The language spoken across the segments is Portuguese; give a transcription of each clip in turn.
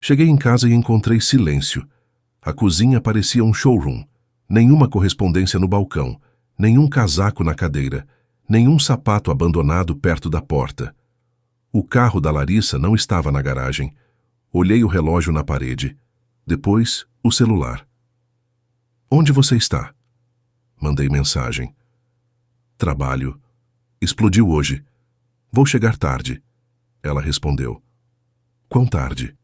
Cheguei em casa e encontrei silêncio. A cozinha parecia um showroom. Nenhuma correspondência no balcão, nenhum casaco na cadeira, nenhum sapato abandonado perto da porta. O carro da Larissa não estava na garagem. Olhei o relógio na parede. Depois, o celular. Onde você está? Mandei mensagem. Trabalho. Explodiu hoje. Vou chegar tarde. Ela respondeu. Quão tarde?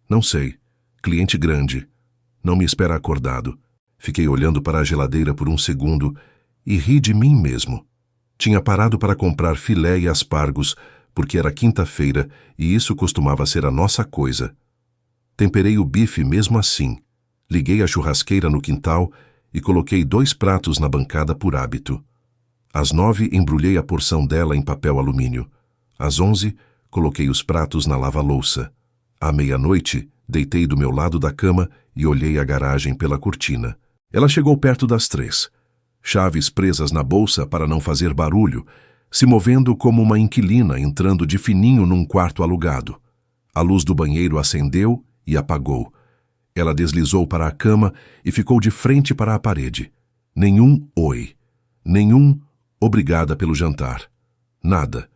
Não sei. Cliente grande. Não me espera acordado. Fiquei olhando para a geladeira por um segundo e ri de mim mesmo. Tinha parado para comprar filé e aspargos, porque era quinta-feira e isso costumava ser a nossa coisa. Temperei o bife mesmo assim. Liguei a churrasqueira no quintal e coloquei 2 pratos na bancada por hábito. Às 9, embrulhei a porção dela em papel alumínio. Às 11, coloquei os pratos na lava-louça. À meia-noite, deitei do meu lado da cama e olhei a garagem pela cortina. Ela chegou perto das 3. Chaves presas na bolsa para não fazer barulho, se movendo como uma inquilina entrando de fininho num quarto alugado. A luz do banheiro acendeu e apagou. Ela deslizou para a cama e ficou de frente para a parede. Nenhum oi. Nenhum obrigada pelo jantar. Nada.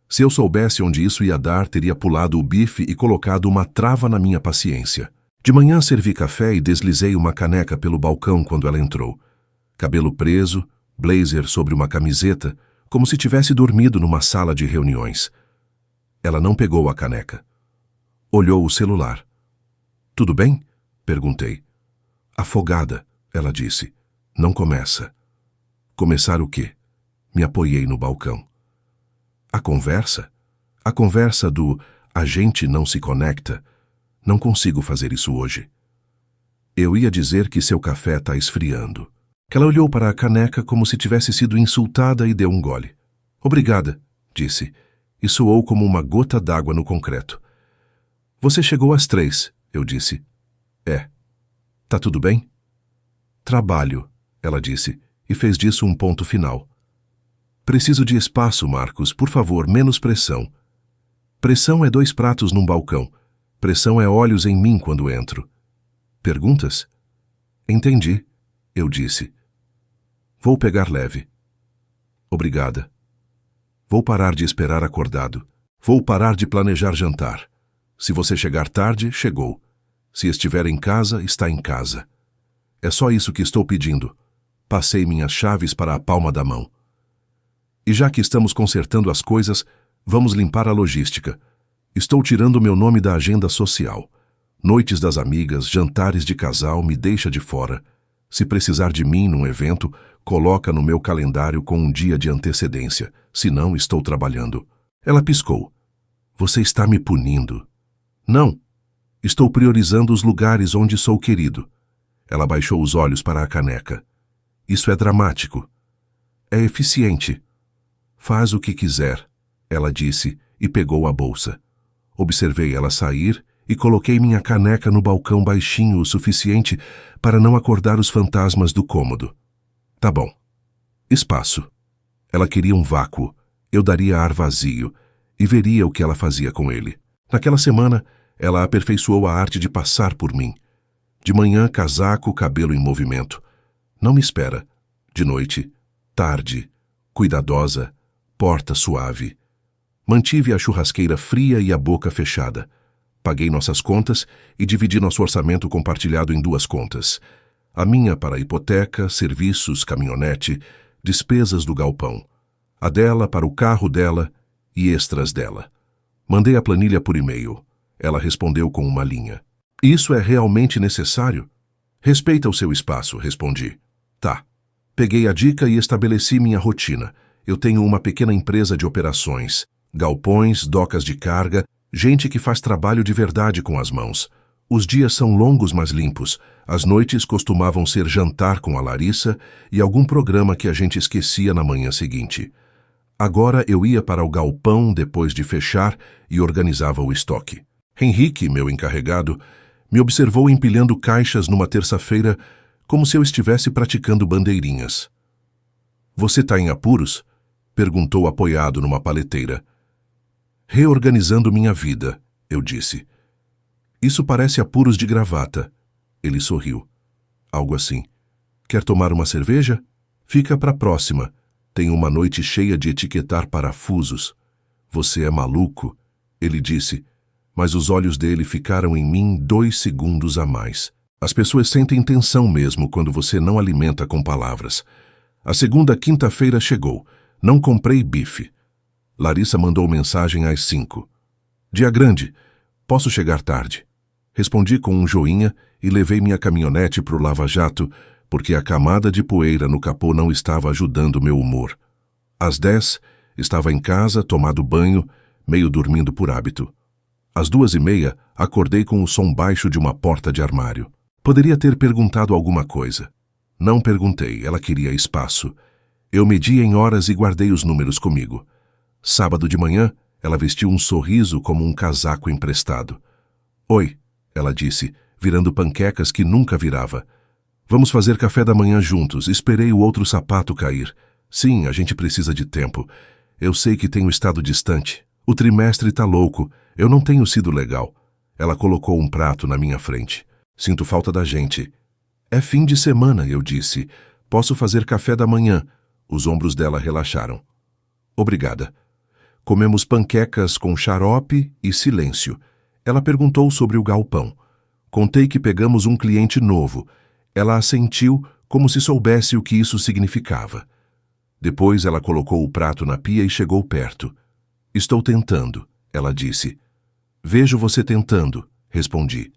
Se eu soubesse onde isso ia dar, teria pulado o bife e colocado uma trava na minha paciência. De manhã servi café e deslizei uma caneca pelo balcão quando ela entrou. Cabelo preso, blazer sobre uma camiseta, como se tivesse dormido numa sala de reuniões. Ela não pegou a caneca. Olhou o celular. Tudo bem? Perguntei. Afogada, ela disse. Não começa. Começar o quê? Me apoiei no balcão. A conversa? A conversa do a gente não se conecta. Não consigo fazer isso hoje. Eu ia dizer que seu café está esfriando. Ela olhou para a caneca como se tivesse sido insultada e deu um gole. Obrigada, disse, e soou como uma gota d'água no concreto. Você chegou às 3, eu disse. É. Tá tudo bem? Trabalho, ela disse, e fez disso um ponto final. Preciso de espaço, Marcos, por favor, menos pressão. Pressão é 2 pratos num balcão. Pressão é olhos em mim quando entro. Perguntas? Entendi, eu disse. Vou pegar leve. Obrigada. Vou parar de esperar acordado. Vou parar de planejar jantar. Se você chegar tarde, chegou. Se estiver em casa, está em casa. É só isso que estou pedindo. Passei minhas chaves para a palma da mão. E já que estamos consertando as coisas, vamos limpar a logística. Estou tirando meu nome da agenda social. Noites das amigas, jantares de casal, me deixa de fora. Se precisar de mim num evento, coloca no meu calendário com um dia de antecedência. Se não, estou trabalhando. Ela piscou. Você está me punindo. Não. Estou priorizando os lugares onde sou querido. Ela baixou os olhos para a caneca. Isso é dramático. É eficiente. Faz o que quiser, ela disse e pegou a bolsa. Observei ela sair e coloquei minha caneca no balcão baixinho o suficiente para não acordar os fantasmas do cômodo. Tá bom. Espaço. Ela queria um vácuo. Eu daria ar vazio e veria o que ela fazia com ele. Naquela semana, ela aperfeiçoou a arte de passar por mim. De manhã, casaco, cabelo em movimento. Não me espera. De noite, tarde, cuidadosa, porta suave. Mantive a churrasqueira fria e a boca fechada. Paguei nossas contas e dividi nosso orçamento compartilhado em 2 contas. A minha para hipoteca, serviços, caminhonete, despesas do galpão. A dela para o carro dela e extras dela. Mandei a planilha por e-mail. Ela respondeu com uma linha. Isso é realmente necessário? Respeita o seu espaço, respondi. Tá. Peguei a dica e estabeleci minha rotina. Eu tenho uma pequena empresa de operações, galpões, docas de carga, gente que faz trabalho de verdade com as mãos. Os dias são longos, mas limpos. As noites costumavam ser jantar com a Larissa e algum programa que a gente esquecia na manhã seguinte. Agora eu ia para o galpão depois de fechar e organizava o estoque. Henrique, meu encarregado, me observou empilhando caixas numa terça-feira como se eu estivesse praticando bandeirinhas. Você está em apuros? Perguntou apoiado numa paleteira. Reorganizando minha vida, eu disse. Isso parece apuros de gravata. Ele sorriu. Algo assim. Quer tomar uma cerveja? Fica para a próxima. Tenho uma noite cheia de etiquetar parafusos. Você é maluco? Ele disse, mas os olhos dele ficaram em mim 2 segundos a mais. As pessoas sentem tensão mesmo quando você não alimenta com palavras. A segunda quinta-feira chegou. Não comprei bife. Larissa mandou mensagem às 5. Dia grande. Posso chegar tarde? Respondi com um joinha e levei minha caminhonete para o lava-jato, porque a camada de poeira no capô não estava ajudando meu humor. Às 10, estava em casa, tomado banho, meio dormindo por hábito. Às 2h30, acordei com o som baixo de uma porta de armário. Poderia ter perguntado alguma coisa. Não perguntei, ela queria espaço. Eu medi em horas e guardei os números comigo. Sábado de manhã, ela vestiu um sorriso como um casaco emprestado. Oi, ela disse, virando panquecas que nunca virava. Vamos fazer café da manhã juntos. Esperei o outro sapato cair. Sim, a gente precisa de tempo. Eu sei que tenho estado distante. O trimestre tá louco. Eu não tenho sido legal. Ela colocou um prato na minha frente. Sinto falta da gente. É fim de semana, eu disse. Posso fazer café da manhã. Os ombros dela relaxaram. Obrigada. Comemos panquecas com xarope e silêncio. Ela perguntou sobre o galpão. Contei que pegamos um cliente novo. Ela assentiu como se soubesse o que isso significava. Depois ela colocou o prato na pia e chegou perto. Estou tentando, ela disse. Vejo você tentando, respondi.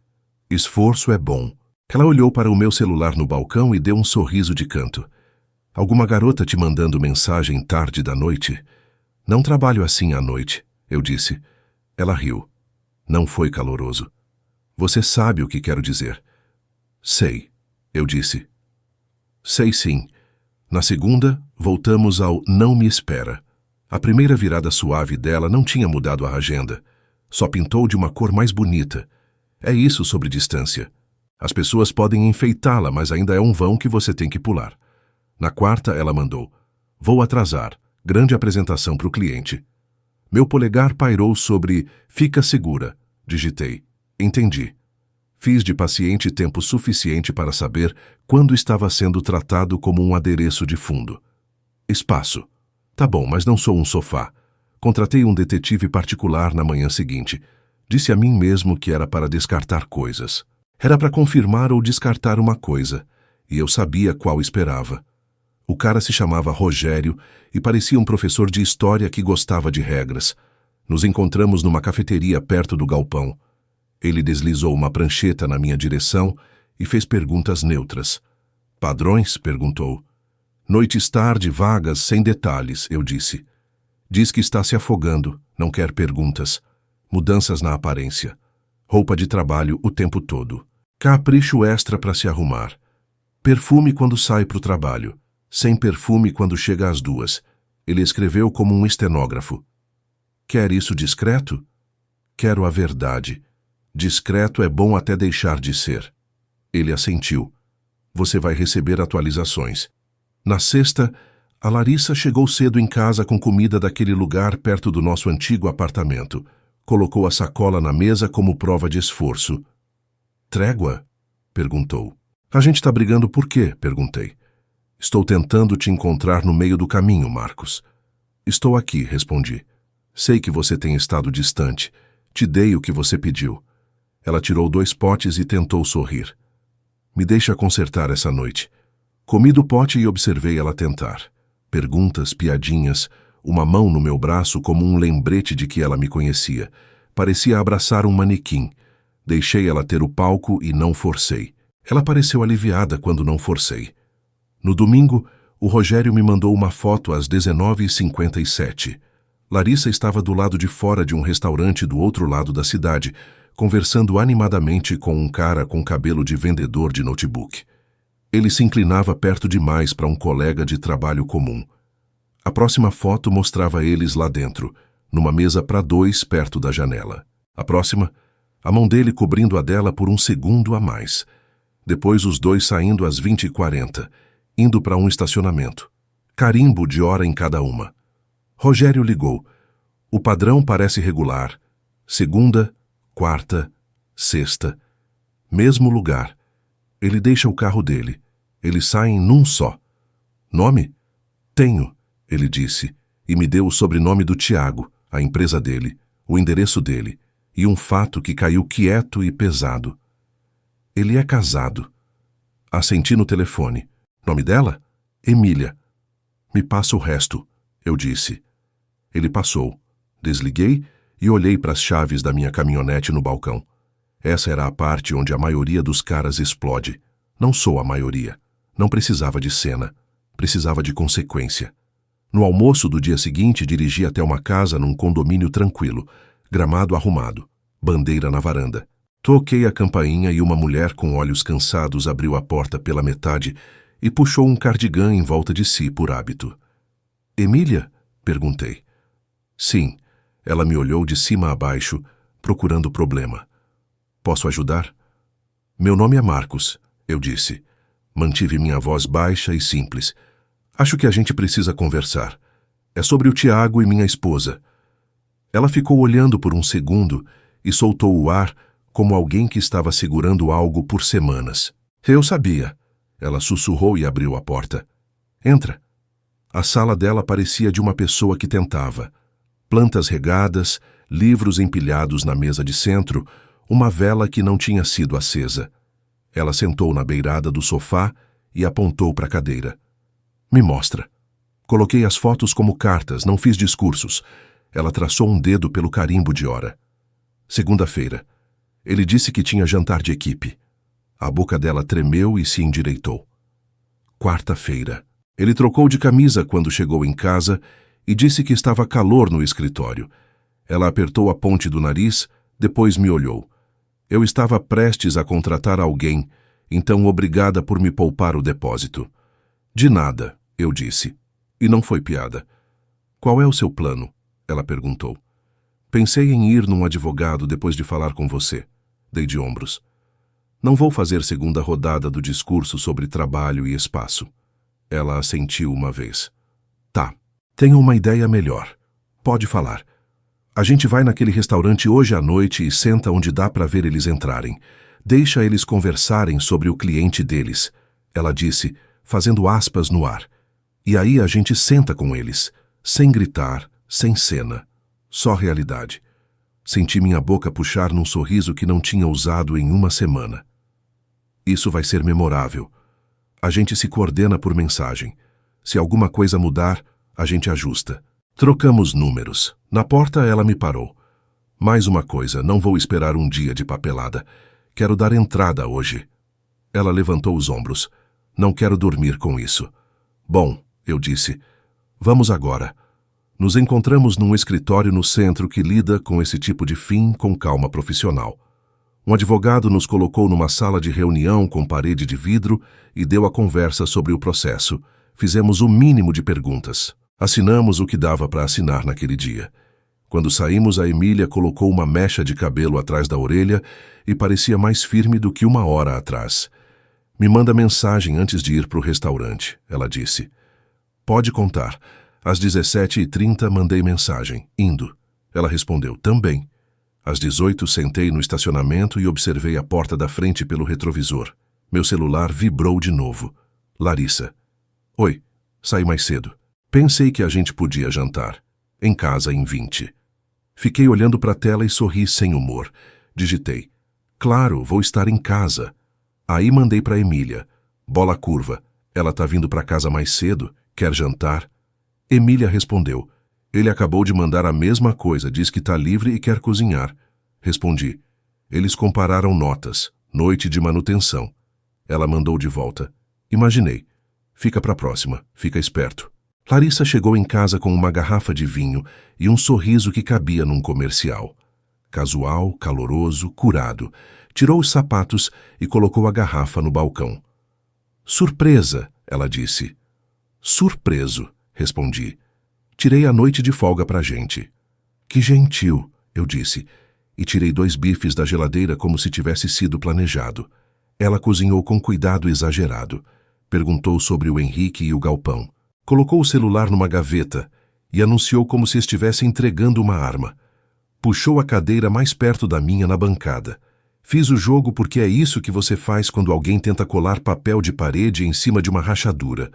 Esforço é bom. Ela olhou para o meu celular no balcão e deu um sorriso de canto. Alguma garota te mandando mensagem tarde da noite? Não trabalho assim à noite, eu disse. Ela riu. Não foi caloroso. Você sabe o que quero dizer. Sei, eu disse. Sei sim. Na segunda, voltamos ao Não Me Espera. A primeira virada suave dela não tinha mudado a agenda. Só pintou de uma cor mais bonita. É isso sobre distância. As pessoas podem enfeitá-la, mas ainda é um vão que você tem que pular. Na quarta, ela mandou. Vou atrasar. Grande apresentação para o cliente. Meu polegar pairou sobre Fica segura. Digitei. Entendi. Fiz de paciente tempo suficiente para saber quando estava sendo tratado como um adereço de fundo. Espaço. Tá bom, mas não sou um sofá. Contratei um detetive particular na manhã seguinte. Disse a mim mesmo que era para descartar coisas. Era para confirmar ou descartar uma coisa, e eu sabia qual esperava. O cara se chamava Rogério e parecia um professor de história que gostava de regras. Nos encontramos numa cafeteria perto do galpão. Ele deslizou uma prancheta na minha direção e fez perguntas neutras. Padrões? Perguntou. Noites tarde, vagas, sem detalhes, eu disse. Diz que está se afogando, não quer perguntas. Mudanças na aparência. Roupa de trabalho o tempo todo. Capricho extra para se arrumar. Perfume quando sai para o trabalho. Sem perfume quando chega às 2. Ele escreveu como um estenógrafo. Quer isso discreto? Quero a verdade. Discreto é bom até deixar de ser. Ele assentiu. Você vai receber atualizações. Na sexta, a Larissa chegou cedo em casa com comida daquele lugar perto do nosso antigo apartamento. Colocou a sacola na mesa como prova de esforço. Trégua? Perguntou. A gente está brigando por quê? Perguntei. Estou tentando te encontrar no meio do caminho, Marcos. Estou aqui, respondi. Sei que você tem estado distante. Te dei o que você pediu. Ela tirou 2 potes e tentou sorrir. Me deixa consertar essa noite. Comi do pote e observei ela tentar. Perguntas, piadinhas, uma mão no meu braço como um lembrete de que ela me conhecia. Parecia abraçar um manequim. Deixei ela ter o palco e não forcei. Ela pareceu aliviada quando não forcei. No domingo, o Rogério me mandou uma foto às 19h57. Larissa estava do lado de fora de um restaurante do outro lado da cidade, conversando animadamente com um cara com cabelo de vendedor de notebook. Ele se inclinava perto demais para um colega de trabalho comum. A próxima foto mostrava eles lá dentro, numa mesa para 2 perto da janela. A próxima, a mão dele cobrindo a dela por um segundo a mais. Depois os dois saindo às 20h40, indo para um estacionamento. Carimbo de hora em cada uma. Rogério ligou. O padrão parece regular. Segunda, quarta, Sexta. Mesmo lugar. Ele deixa o carro dele. Eles saem num só. Nome? Tenho, ele disse, e me deu o sobrenome do Tiago, a empresa dele, o endereço dele, e um fato que caiu quieto e pesado. Ele é casado. Assenti no telefone. Nome dela? Emília. Me passa o resto, eu disse. Ele passou. Desliguei e olhei para as chaves da minha caminhonete no balcão. Essa era a parte onde a maioria dos caras explode. Não sou a maioria. Não precisava de cena. Precisava de consequência. No almoço do dia seguinte, dirigi até uma casa num condomínio tranquilo, gramado arrumado, bandeira na varanda. Toquei a campainha e uma mulher com olhos cansados abriu a porta pela metade e puxou um cardigã em volta de si por hábito. Emília? Perguntei. Sim. Ela me olhou de cima a baixo, procurando problema. Posso ajudar? Meu nome é Marcos, eu disse. Mantive minha voz baixa e simples. Acho que a gente precisa conversar. É sobre o Tiago e minha esposa. Ela ficou olhando por um segundo e soltou o ar como alguém que estava segurando algo por semanas. Eu sabia. Ela sussurrou e abriu a porta. Entra. A sala dela parecia de uma pessoa que tentava. Plantas regadas, livros empilhados na mesa de centro, uma vela que não tinha sido acesa. Ela sentou na beirada do sofá e apontou para a cadeira. Me mostra. Coloquei as fotos como cartas, não fiz discursos. Ela traçou um dedo pelo carimbo de hora. Segunda-feira. Ele disse que tinha jantar de equipe. A boca dela tremeu e se endireitou. Quarta-feira. Ele trocou de camisa quando chegou em casa e disse que estava calor no escritório. Ela apertou a ponte do nariz, depois me olhou. Eu estava prestes a contratar alguém, então obrigada por me poupar o depósito. De nada, eu disse. E não foi piada. Qual é o seu plano? Ela perguntou. Pensei em ir num advogado depois de falar com você. Dei de ombros. Não vou fazer segunda rodada do discurso sobre trabalho e espaço. Ela assentiu uma vez. Tá, tenho uma ideia melhor. Pode falar. A gente vai naquele restaurante hoje à noite e senta onde dá para ver eles entrarem. Deixa eles conversarem sobre o cliente deles. Ela disse, fazendo aspas no ar. E aí a gente senta com eles, sem gritar, sem cena. Só realidade. Senti minha boca puxar num sorriso que não tinha usado em uma semana. Isso vai ser memorável. A gente se coordena por mensagem. Se alguma coisa mudar, a gente ajusta. Trocamos números. Na porta ela me parou. Mais uma coisa, não vou esperar um dia de papelada. Quero dar entrada hoje. Ela levantou os ombros. Não quero dormir com isso. Bom, eu disse. Vamos agora. Nos encontramos num escritório no centro que lida com esse tipo de fim com calma profissional. Um advogado nos colocou numa sala de reunião com parede de vidro e deu a conversa sobre o processo. Fizemos o mínimo de perguntas. Assinamos o que dava para assinar naquele dia. Quando saímos, a Emília colocou uma mecha de cabelo atrás da orelha e parecia mais firme do que uma hora atrás. Me manda mensagem antes de ir para o restaurante, ela disse. Pode contar. Às 17h30 mandei mensagem, indo. Ela respondeu, também. Às 18h sentei no estacionamento e observei a porta da frente pelo retrovisor. Meu celular vibrou de novo. Larissa. Oi, saí mais cedo. Pensei que a gente podia jantar. Em casa em 20. Fiquei olhando para a tela e sorri sem humor. Digitei. Claro, vou estar em casa. Aí mandei para Emília. Bola curva. Ela tá vindo para casa mais cedo? Quer jantar? Emília respondeu. Ele acabou de mandar a mesma coisa, diz que tá livre e quer cozinhar. Respondi. Eles compararam notas. Noite de manutenção. Ela mandou de volta. Imaginei. Fica para a próxima. Fica esperto. Larissa chegou em casa com uma garrafa de vinho e um sorriso que cabia num comercial. Casual, caloroso, curado. Tirou os sapatos e colocou a garrafa no balcão. Surpresa, ela disse. Surpreso, respondi. Tirei a noite de folga pra gente. Que gentil, eu disse, e tirei 2 bifes da geladeira como se tivesse sido planejado. Ela cozinhou com cuidado exagerado. Perguntou sobre o Henrique e o galpão. Colocou o celular numa gaveta e anunciou como se estivesse entregando uma arma. Puxou a cadeira mais perto da minha na bancada. Fiz o jogo porque é isso que você faz quando alguém tenta colar papel de parede em cima de uma rachadura.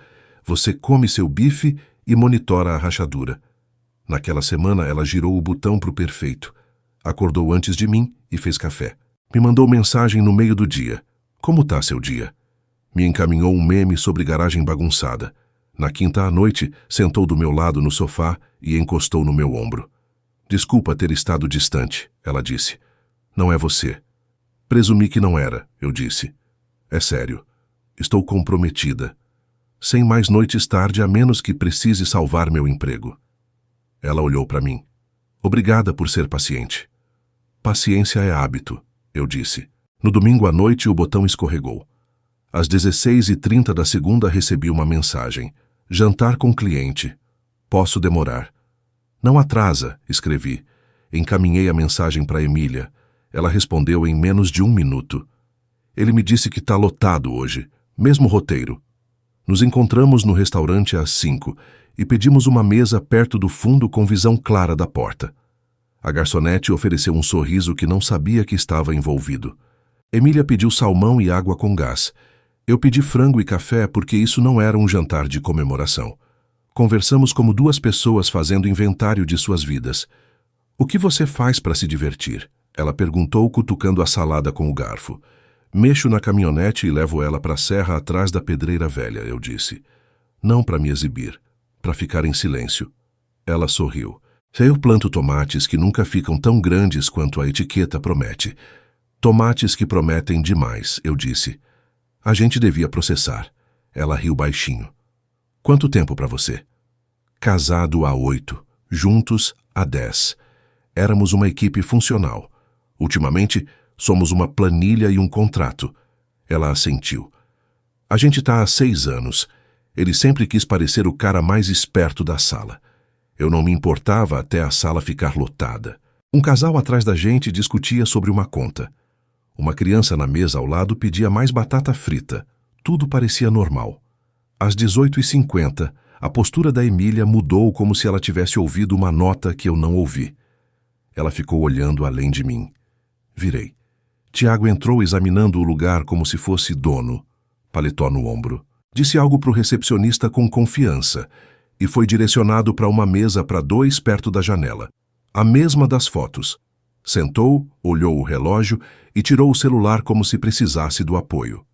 Você come seu bife e monitora a rachadura. Naquela semana, ela girou o botão para o perfeito. Acordou antes de mim e fez café. Me mandou mensagem no meio do dia. Como tá seu dia? Me encaminhou um meme sobre garagem bagunçada. Na quinta à noite, sentou do meu lado no sofá e encostou no meu ombro. Desculpa ter estado distante, ela disse. Não é você. Presumi que não era, eu disse. É sério. Estou comprometida. Sem mais noites tarde, a menos que precise salvar meu emprego. Ela olhou para mim. Obrigada por ser paciente. Paciência é hábito, eu disse. No domingo à noite, o botão escorregou. Às 16h30 da segunda, recebi uma mensagem. Jantar com cliente. Posso demorar. Não atrasa, escrevi. Encaminhei a mensagem para Emília. Ela respondeu em menos de 1 minuto. Ele me disse que está lotado hoje, mesmo roteiro. Nos encontramos no restaurante às 5 e pedimos uma mesa perto do fundo com visão clara da porta. A garçonete ofereceu um sorriso que não sabia que estava envolvido. Emília pediu salmão e água com gás. Eu pedi frango e café porque isso não era um jantar de comemoração. Conversamos como 2 pessoas fazendo inventário de suas vidas. O que você faz para se divertir? Ela perguntou, cutucando a salada com o garfo. Mexo na caminhonete e levo ela para a serra atrás da pedreira velha, eu disse. Não para me exibir, para ficar em silêncio. Ela sorriu. Eu planto tomates que nunca ficam tão grandes quanto a etiqueta promete. Tomates que prometem demais, eu disse. A gente devia processar. Ela riu baixinho. Quanto tempo para você? Casado há 8, juntos há 10. Éramos uma equipe funcional. Ultimamente, somos uma planilha e um contrato. Ela assentiu. A gente tá há 6 anos. Ele sempre quis parecer o cara mais esperto da sala. Eu não me importava até a sala ficar lotada. Um casal atrás da gente discutia sobre uma conta. Uma criança na mesa ao lado pedia mais batata frita. Tudo parecia normal. Às 18h50, a postura da Emília mudou como se ela tivesse ouvido uma nota que eu não ouvi. Ela ficou olhando além de mim. Virei. Tiago entrou examinando o lugar como se fosse dono. Paletó no ombro. Disse algo para o recepcionista com confiança e foi direcionado para uma mesa para 2 perto da janela. A mesma das fotos. Sentou, olhou o relógio e tirou o celular como se precisasse do apoio.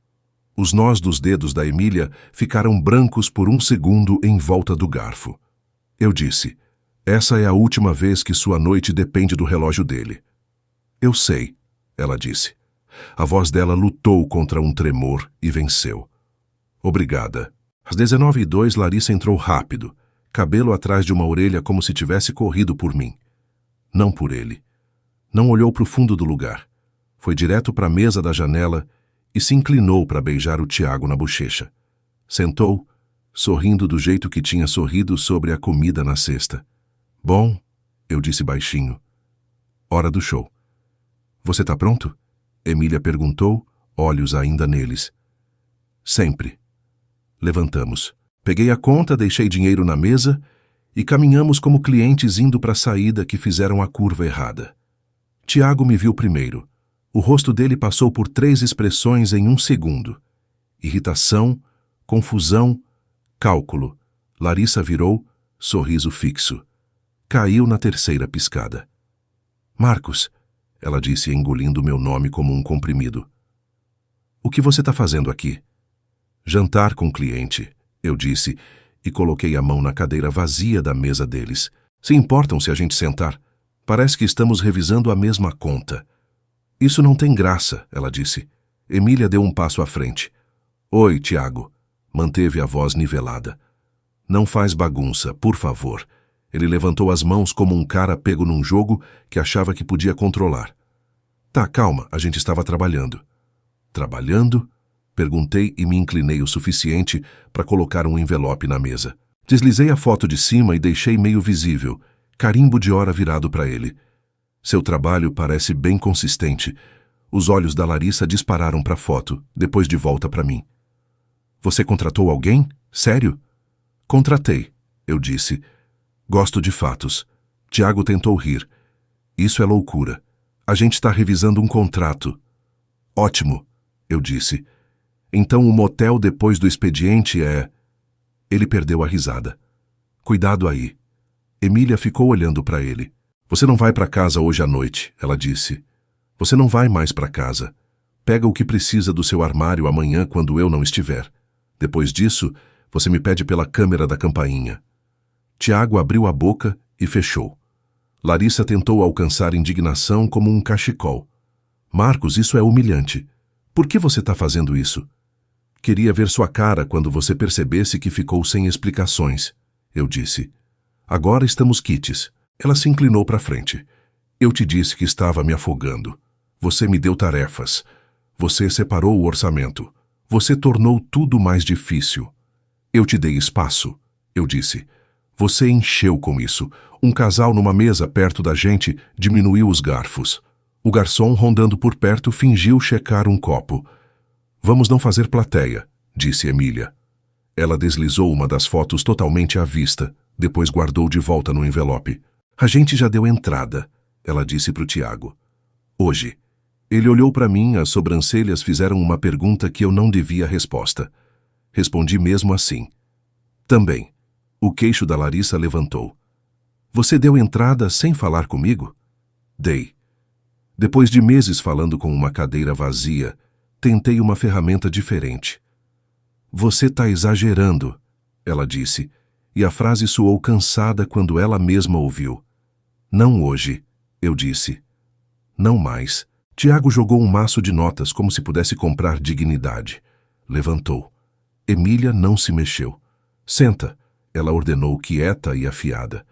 Os nós dos dedos da Emília ficaram brancos por 1 segundo em volta do garfo. Eu disse, essa é a última vez que sua noite depende do relógio dele. Eu sei, ela disse. A voz dela lutou contra um tremor e venceu. Obrigada. Às 19h02, Larissa entrou rápido, cabelo atrás de uma orelha como se tivesse corrido por mim. Não por ele. Não olhou para o fundo do lugar. Foi direto para a mesa da janela e se inclinou para beijar o Tiago na bochecha. Sentou, sorrindo do jeito que tinha sorrido sobre a comida na cesta. Bom, eu disse baixinho. Hora do show. Você tá pronto? Emília perguntou, olhos ainda neles. Sempre. Levantamos. Peguei a conta, deixei dinheiro na mesa e caminhamos como clientes indo para a saída que fizeram a curva errada. Tiago me viu primeiro. O rosto dele passou por 3 expressões em 1 segundo. Irritação, confusão, cálculo. Larissa virou, sorriso fixo. Caiu na 3ª piscada. Marcos, ela disse engolindo meu nome como um comprimido. O que você está fazendo aqui? Jantar com cliente, eu disse, e coloquei a mão na cadeira vazia da mesa deles. Se importam se a gente sentar? Parece que estamos revisando a mesma conta. Isso não tem graça, ela disse. Emília deu um passo à frente. Oi, Tiago. Manteve a voz nivelada. Não faz bagunça, por favor. Ele levantou as mãos como um cara pego num jogo que achava que podia controlar. Tá, calma, a gente estava trabalhando. Trabalhando? Perguntei e me inclinei o suficiente para colocar um envelope na mesa. Deslizei a foto de cima e deixei meio visível, carimbo de hora virado para ele. Seu trabalho parece bem consistente. Os olhos da Larissa dispararam para a foto, depois de volta para mim. Você contratou alguém? Sério? Contratei, eu disse. Gosto de fatos. Tiago tentou rir. Isso é loucura. A gente está revisando um contrato. Ótimo, eu disse. Então o motel depois do expediente é... Ele perdeu a risada. Cuidado aí. Emília ficou olhando para ele. Você não vai para casa hoje à noite, ela disse. Você não vai mais para casa. Pega o que precisa do seu armário amanhã quando eu não estiver. Depois disso, você me pede pela câmera da campainha. Tiago abriu a boca e fechou. Larissa tentou alcançar indignação como um cachecol. Marcos, isso é humilhante. Por que você está fazendo isso? Queria ver sua cara quando você percebesse que ficou sem explicações, eu disse. Agora estamos quites. Ela se inclinou para frente. Eu te disse que estava me afogando. Você me deu tarefas. Você separou o orçamento. Você tornou tudo mais difícil. Eu te dei espaço, eu disse. Você encheu com isso. Um casal numa mesa perto da gente diminuiu os garfos. O garçom, rondando por perto, fingiu checar um copo. Vamos não fazer plateia, disse Emília. Ela deslizou uma das fotos totalmente à vista, depois guardou de volta no envelope. A gente já deu entrada, ela disse para o Tiago. Hoje. Ele olhou para mim, as sobrancelhas fizeram uma pergunta que eu não devia resposta. Respondi mesmo assim. Também. O queixo da Larissa levantou. Você deu entrada sem falar comigo? Dei. Depois de meses falando com uma cadeira vazia, tentei uma ferramenta diferente. Você está exagerando, ela disse, e a frase soou cansada quando ela mesma ouviu. Não hoje, eu disse. Não mais. Tiago jogou um maço de notas como se pudesse comprar dignidade. Levantou. Emília não se mexeu. Senta, ela ordenou quieta e afiada.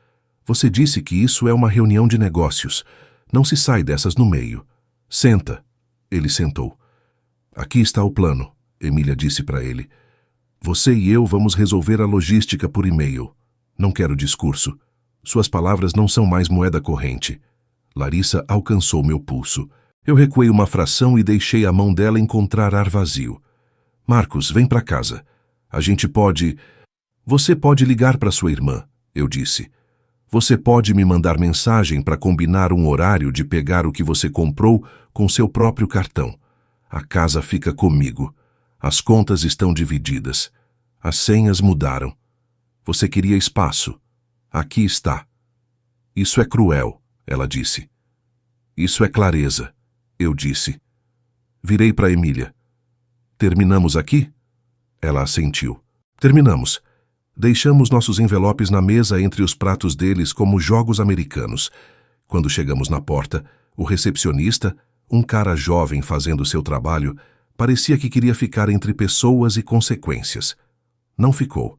Você disse que isso é uma reunião de negócios. Não se sai dessas no meio. Senta. Ele sentou. Aqui está o plano, Emília disse para ele. Você e eu vamos resolver a logística por e-mail. Não quero discurso. Suas palavras não são mais moeda corrente. Larissa alcançou meu pulso. Eu recuei uma fração e deixei a mão dela encontrar ar vazio. Marcos, vem para casa. A gente pode... Você pode ligar para sua irmã, eu disse. Você pode me mandar mensagem para combinar um horário de pegar o que você comprou com seu próprio cartão. A casa fica comigo. As contas estão divididas. As senhas mudaram. Você queria espaço. Aqui está. Isso é cruel, ela disse. Isso é clareza, eu disse. Virei para Emília. Terminamos aqui? Ela assentiu. Terminamos. Deixamos nossos envelopes na mesa entre os pratos deles como jogos americanos. Quando chegamos na porta, o recepcionista, um cara jovem fazendo seu trabalho, parecia que queria ficar entre pessoas e consequências. Não ficou.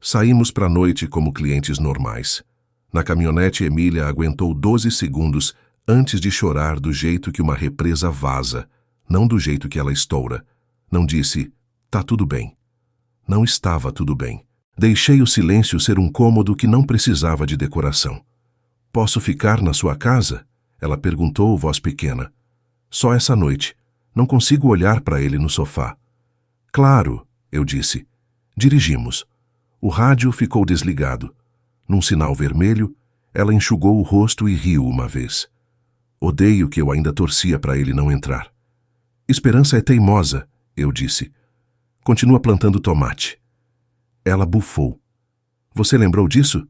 Saímos para a noite como clientes normais. Na caminhonete, Emília aguentou 12 segundos antes de chorar do jeito que uma represa vaza, não do jeito que ela estoura. Não disse, tá tudo bem. Não estava tudo bem. Deixei o silêncio ser um cômodo que não precisava de decoração. Posso ficar na sua casa? Ela perguntou, voz pequena. Só essa noite. Não consigo olhar para ele no sofá. Claro, eu disse. Dirigimos. O rádio ficou desligado. Num sinal vermelho, ela enxugou o rosto e riu uma vez. Odeio que eu ainda torcia para ele não entrar. Esperança é teimosa, eu disse. Continua plantando tomate. Ela bufou. Você lembrou disso?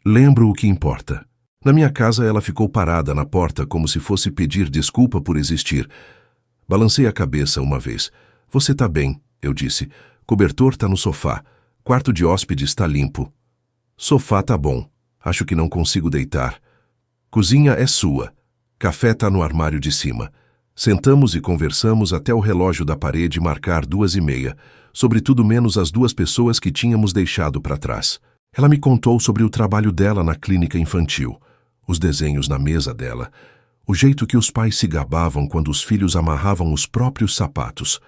Lembro o que importa. Na minha casa, ela ficou parada na porta como se fosse pedir desculpa por existir. Balancei a cabeça uma vez. Você tá bem, eu disse. Cobertor tá no sofá. Quarto de hóspede está limpo. Sofá tá bom. Acho que não consigo deitar. Cozinha é sua. Café tá no armário de cima. Sentamos e conversamos até o relógio da parede marcar 2:30, sobre tudo menos as duas pessoas que tínhamos deixado para trás. Ela me contou sobre o trabalho dela na clínica infantil, os desenhos na mesa dela, o jeito que os pais se gabavam quando os filhos amarravam os próprios sapatos.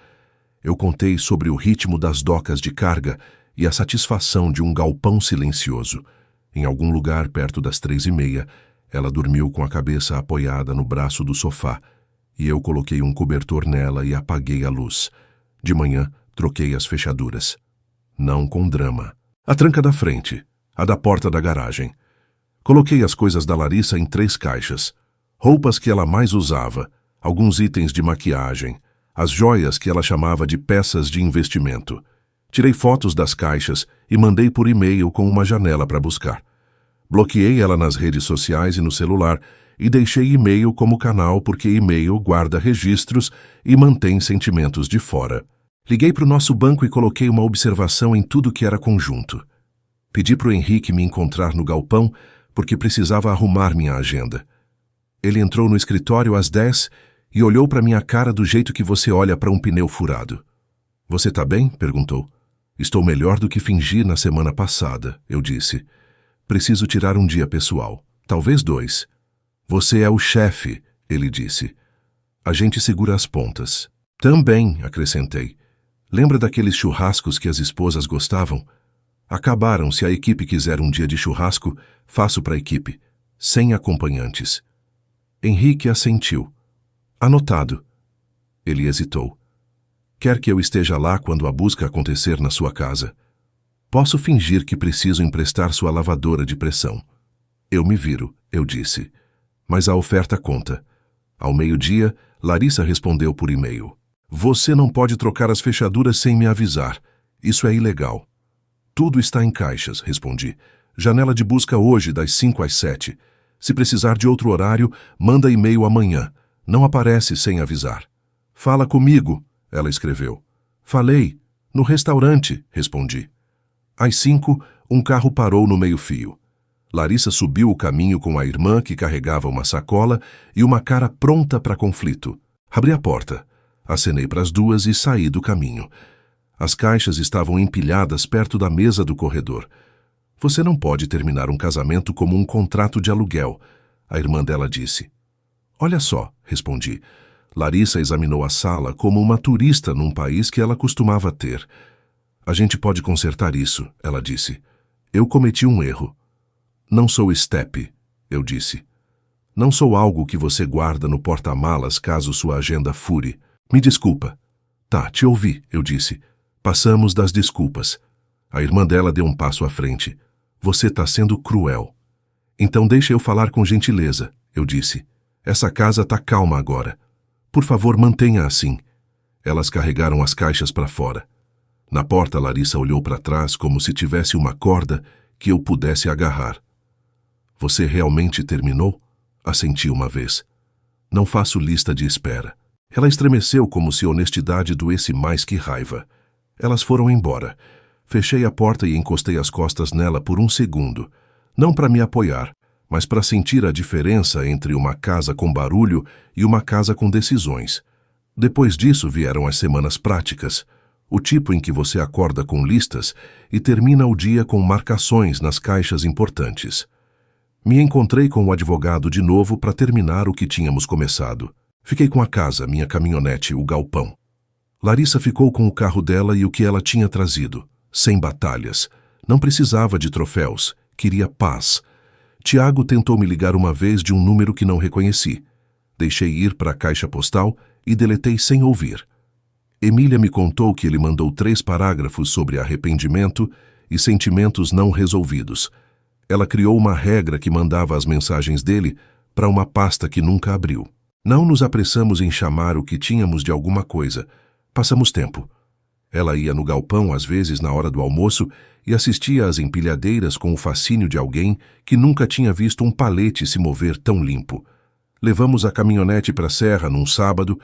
Eu contei sobre o ritmo das docas de carga e a satisfação de um galpão silencioso. Em algum lugar perto das 3:30, ela dormiu com a cabeça apoiada no braço do sofá, e eu coloquei um cobertor nela e apaguei a luz. De manhã, troquei as fechaduras. Não com drama. A tranca da frente, a da porta da garagem. Coloquei as coisas da Larissa em 3 caixas. Roupas que ela mais usava, alguns itens de maquiagem, as joias que ela chamava de peças de investimento. Tirei fotos das caixas e mandei por e-mail com uma janela para buscar. Bloqueei ela nas redes sociais e no celular e deixei e-mail como canal porque e-mail guarda registros e mantém sentimentos de fora. Liguei para o nosso banco e coloquei uma observação em tudo que era conjunto. Pedi para o Henrique me encontrar no galpão porque precisava arrumar minha agenda. Ele entrou no escritório às 10 e olhou para minha cara do jeito que você olha para um pneu furado. Você tá bem? Perguntou. Estou melhor do que fingi na semana passada, eu disse. Preciso tirar um dia pessoal, talvez 2. Você é o chefe, ele disse. A gente segura as pontas. Também, acrescentei. Lembra daqueles churrascos que as esposas gostavam? Acabaram. Se a equipe quiser um dia de churrasco, faço para a equipe, sem acompanhantes. Henrique assentiu. Anotado. Ele hesitou. Quer que eu esteja lá quando a busca acontecer na sua casa? Posso fingir que preciso emprestar sua lavadora de pressão. Eu me viro, eu disse. Mas a oferta conta. Ao meio-dia, Larissa respondeu por e-mail. Você não pode trocar as fechaduras sem me avisar. Isso é ilegal. Tudo está em caixas, respondi. Janela de busca hoje, das 5 às 7. Se precisar de outro horário, manda e-mail amanhã. Não aparece sem avisar. Fala comigo, ela escreveu. Falei. No restaurante, respondi. Às 5, um carro parou no meio-fio. Larissa subiu o caminho com a irmã que carregava uma sacola e uma cara pronta para conflito. Abri a porta. Acenei para as duas e saí do caminho. As caixas estavam empilhadas perto da mesa do corredor. Você não pode terminar um casamento como um contrato de aluguel, a irmã dela disse. Olha só, respondi. Larissa examinou a sala como uma turista num país que ela costumava ter. A gente pode consertar isso, ela disse. Eu cometi um erro. Não sou Step, eu disse. Não sou algo que você guarda no porta-malas caso sua agenda fure. Me desculpa. Tá, te ouvi, eu disse. Passamos das desculpas. A irmã dela deu um passo à frente. Você tá sendo cruel. Então deixa eu falar com gentileza, eu disse. Essa casa tá calma agora. Por favor, mantenha assim. Elas carregaram as caixas para fora. Na porta, Larissa olhou para trás como se tivesse uma corda que eu pudesse agarrar. Você realmente terminou? Assenti uma vez. Não faço lista de espera. Ela estremeceu como se honestidade doesse mais que raiva. Elas foram embora. Fechei a porta e encostei as costas nela por um segundo. Não para me apoiar, mas para sentir a diferença entre uma casa com barulho e uma casa com decisões. Depois disso vieram as semanas práticas, o tipo em que você acorda com listas e termina o dia com marcações nas caixas importantes. Me encontrei com o advogado de novo para terminar o que tínhamos começado. Fiquei com a casa, minha caminhonete, o galpão. Larissa ficou com o carro dela e o que ela tinha trazido, sem batalhas. Não precisava de troféus, queria paz. Tiago tentou me ligar uma vez de um número que não reconheci. Deixei ir para a caixa postal e deletei sem ouvir. Emília me contou que ele mandou 3 parágrafos sobre arrependimento e sentimentos não resolvidos. Ela criou uma regra que mandava as mensagens dele para uma pasta que nunca abriu. Não nos apressamos em chamar o que tínhamos de alguma coisa. Passamos tempo. Ela ia no galpão, às vezes na hora do almoço, e assistia às empilhadeiras com o fascínio de alguém que nunca tinha visto um palete se mover tão limpo. Levamos a caminhonete para a serra num sábado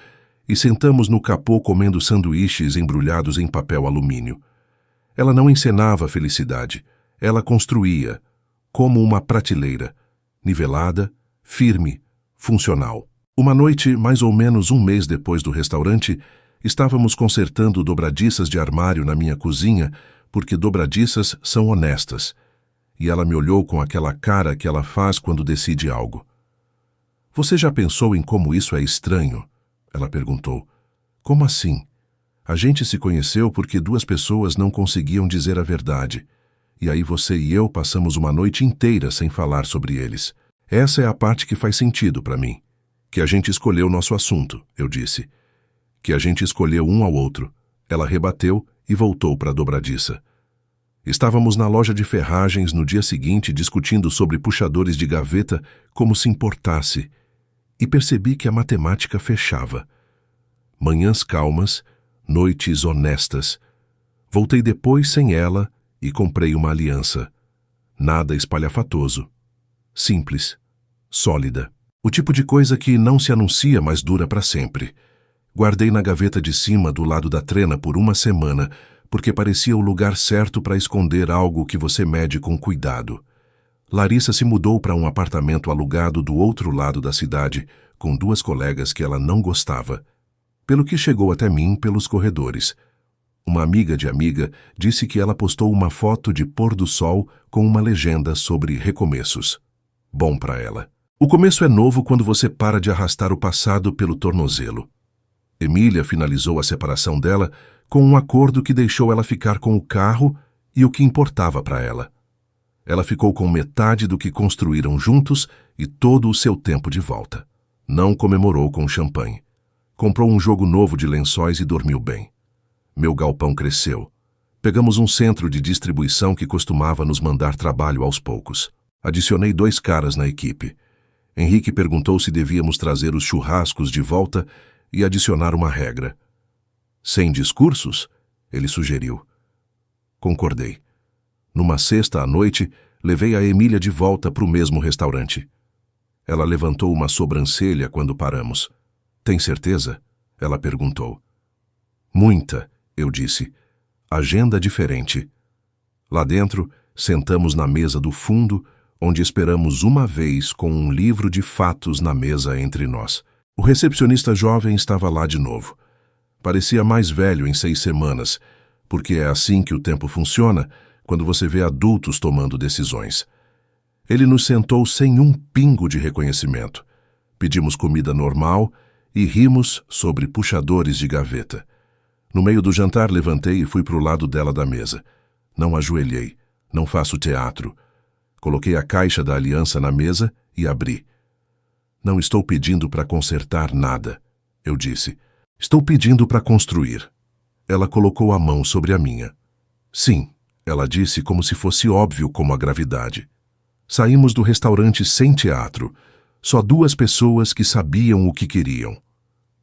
e sentamos no capô comendo sanduíches embrulhados em papel alumínio. Ela não encenava felicidade. Ela construía, como uma prateleira, nivelada, firme, funcional. Uma noite, mais ou menos um mês depois do restaurante, estávamos consertando dobradiças de armário na minha cozinha, porque dobradiças são honestas. E ela me olhou com aquela cara que ela faz quando decide algo. Você já pensou em como isso é estranho? Ela perguntou. Como assim? A gente se conheceu porque 2 pessoas não conseguiam dizer a verdade. E aí você e eu passamos uma noite inteira sem falar sobre eles. Essa é a parte que faz sentido para mim. Que a gente escolheu nosso assunto, eu disse. Que a gente escolheu um ao outro. Ela rebateu e voltou para a dobradiça. Estávamos na loja de ferragens no dia seguinte discutindo sobre puxadores de gaveta como se importasse. E percebi que a matemática fechava. Manhãs calmas, noites honestas. Voltei depois sem ela e comprei uma aliança. Nada espalhafatoso. Simples. Sólida. O tipo de coisa que não se anuncia, mas dura para sempre. Guardei na gaveta de cima do lado da trena por uma semana, porque parecia o lugar certo para esconder algo que você mede com cuidado. Larissa se mudou para um apartamento alugado do outro lado da cidade, com 2 colegas que ela não gostava. Pelo que chegou até mim pelos corredores. Uma amiga de amiga disse que ela postou uma foto de pôr do sol com uma legenda sobre recomeços. Bom para ela. O começo é novo quando você para de arrastar o passado pelo tornozelo. Emília finalizou a separação dela com um acordo que deixou ela ficar com o carro e o que importava para ela. Ela ficou com metade do que construíram juntos e todo o seu tempo de volta. Não comemorou com champanhe. Comprou um jogo novo de lençóis e dormiu bem. Meu galpão cresceu. Pegamos um centro de distribuição que costumava nos mandar trabalho aos poucos. Adicionei 2 caras na equipe. Henrique perguntou se devíamos trazer os churrascos de volta e adicionar uma regra. Sem discursos? Ele sugeriu. Concordei. Numa sexta à noite, levei a Emília de volta para o mesmo restaurante. Ela levantou uma sobrancelha quando paramos. Tem certeza? Ela perguntou. Muita, eu disse. Agenda diferente. Lá dentro, sentamos na mesa do fundo, onde esperamos uma vez com um livro de fatos na mesa entre nós. O recepcionista jovem estava lá de novo. Parecia mais velho em 6 semanas, porque é assim que o tempo funciona quando você vê adultos tomando decisões. Ele nos sentou sem um pingo de reconhecimento. Pedimos comida normal e rimos sobre puxadores de gaveta. No meio do jantar, levantei e fui para o lado dela da mesa. Não ajoelhei, não faço teatro. Coloquei a caixa da aliança na mesa e abri. Não estou pedindo para consertar nada, eu disse. Estou pedindo para construir. Ela colocou a mão sobre a minha. Sim, ela disse como se fosse óbvio como a gravidade. Saímos do restaurante sem teatro. Só 2 pessoas que sabiam o que queriam.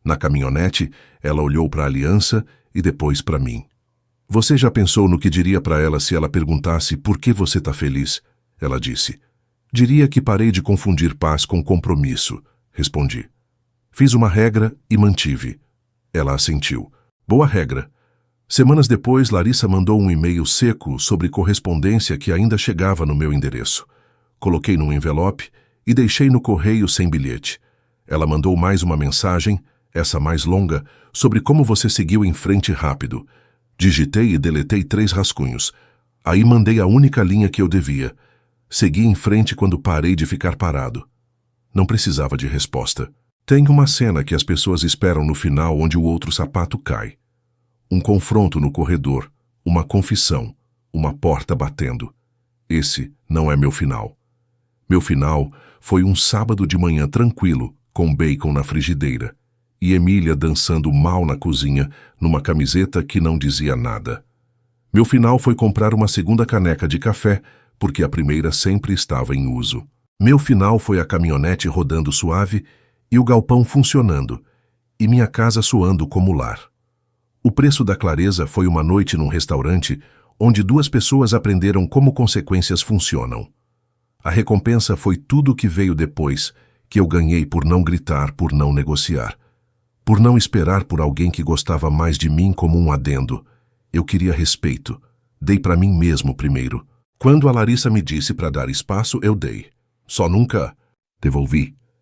Na caminhonete, ela olhou para a aliança e depois para mim. Você já pensou no que diria para ela se ela perguntasse por que você está feliz? Ela disse. Diria que parei de confundir paz com compromisso, respondi. Fiz uma regra e mantive. Ela assentiu. Boa regra. Semanas depois, Larissa mandou um e-mail seco sobre correspondência que ainda chegava no meu endereço. Coloquei num envelope e deixei no correio sem bilhete. Ela mandou mais uma mensagem, essa mais longa, sobre como você seguiu em frente rápido. Digitei e deletei 3 rascunhos. Aí mandei a única linha que eu devia. Segui em frente quando parei de ficar parado. Não precisava de resposta. Tem uma cena que as pessoas esperam no final onde o outro sapato cai. Um confronto no corredor, uma confissão, uma porta batendo. Esse não é meu final. Meu final foi um sábado de manhã tranquilo, com bacon na frigideira, e Emília dançando mal na cozinha, numa camiseta que não dizia nada. Meu final foi comprar uma segunda caneca de café, porque a primeira sempre estava em uso. Meu final foi a caminhonete rodando suave e o galpão funcionando, e minha casa soando como lar. O preço da clareza foi uma noite num restaurante onde 2 pessoas aprenderam como consequências funcionam. A recompensa foi tudo o que veio depois, que eu ganhei por não gritar, por não negociar. Por não esperar por alguém que gostava mais de mim como um adendo. Eu queria respeito. Dei para mim mesmo primeiro. Quando a Larissa me disse para dar espaço, eu dei. Só nunca devolvi.